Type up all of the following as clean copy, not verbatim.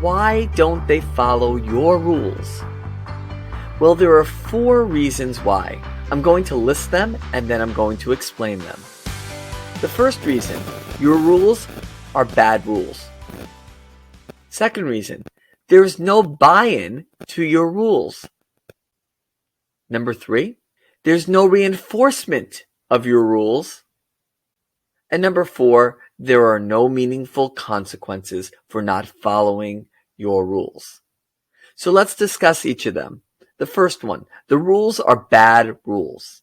why don't they follow your rules? Well, there are 4 reasons why. I'm going to list them and then I'm going to explain them. The first reason, your rules are bad rules. Second reason, there is no buy-in to your rules. Number 3, there's no reinforcement of your rules. And number 4, there are no meaningful consequences for not following your rules. So let's discuss each of them. The first one, the rules are bad rules.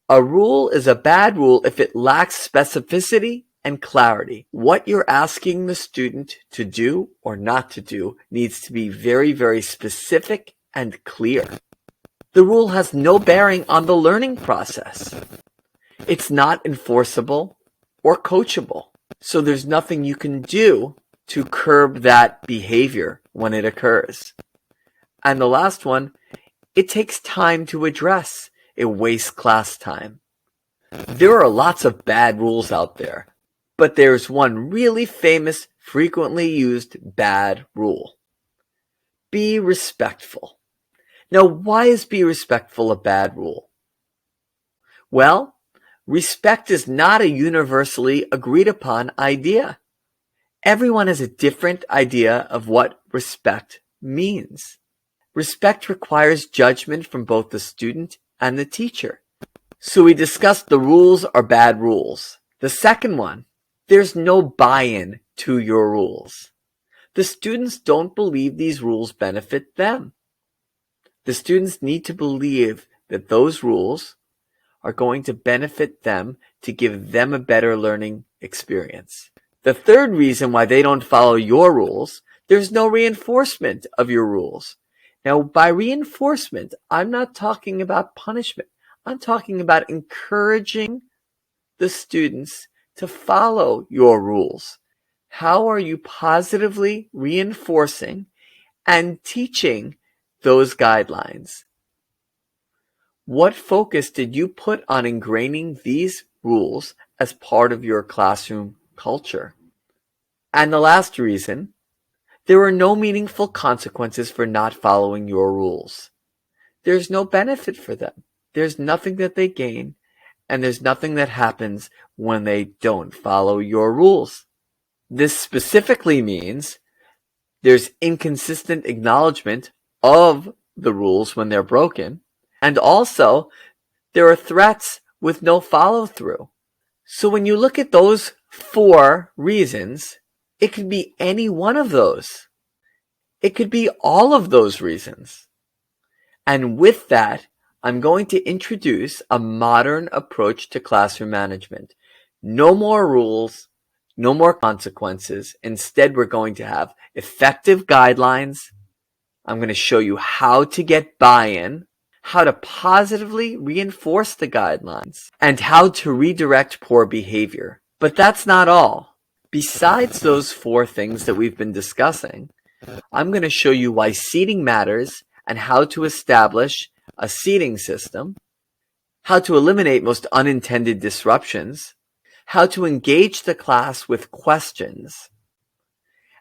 A rule is a bad rule if it lacks specificity and clarity. What you're asking the student to do or not to do needs to be very, very specific and clear. The rule has no bearing on the learning process. It's not enforceable or coachable. So there's nothing you can do to curb that behavior when it occurs. And the last one, it takes time to address. It wastes class time. There are lots of bad rules out there, but there's one really famous, frequently used bad rule. Be respectful. Now, why is be respectful a bad rule? Well, respect is not a universally agreed upon idea. Everyone has a different idea of what respect means. Respect requires judgment from both the student and the teacher. So we discussed the rules are bad rules. The second one, there's no buy-in to your rules. The students don't believe these rules benefit them. The students need to believe that those rules are going to benefit them to give them a better learning experience. The third reason why they don't follow your rules, there's no reinforcement of your rules. Now, by reinforcement, I'm not talking about punishment. I'm talking about encouraging the students to follow your rules. How are you positively reinforcing and teaching those guidelines? What focus did you put on ingraining these rules as part of your classroom culture? And the last reason, there are no meaningful consequences for not following your rules. There's no benefit for them. There's nothing that they gain, and there's nothing that happens when they don't follow your rules. This specifically means there's inconsistent acknowledgement of the rules when they're broken, and also there are threats with no follow-through. So when you look at those 4 reasons, it could be any one of those. It could be all of those reasons. And with that, I'm going to introduce a modern approach to classroom management. No more rules, no more consequences. Instead, we're going to have effective guidelines. I'm going to show you how to get buy-in, how to positively reinforce the guidelines, and how to redirect poor behavior. But that's not all. Besides those 4 things that we've been discussing, I'm going to show you why seating matters and how to establish a seating system, how to eliminate most unintended disruptions, how to engage the class with questions,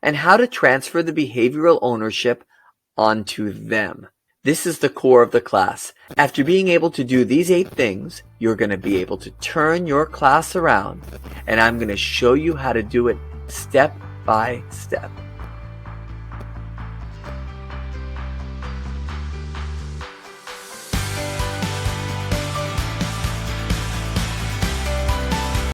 and how to transfer the behavioral ownership onto them. This is the core of the class. After being able to do these 8 things, you're going to be able to turn your class around, and I'm going to show you how to do it step by step.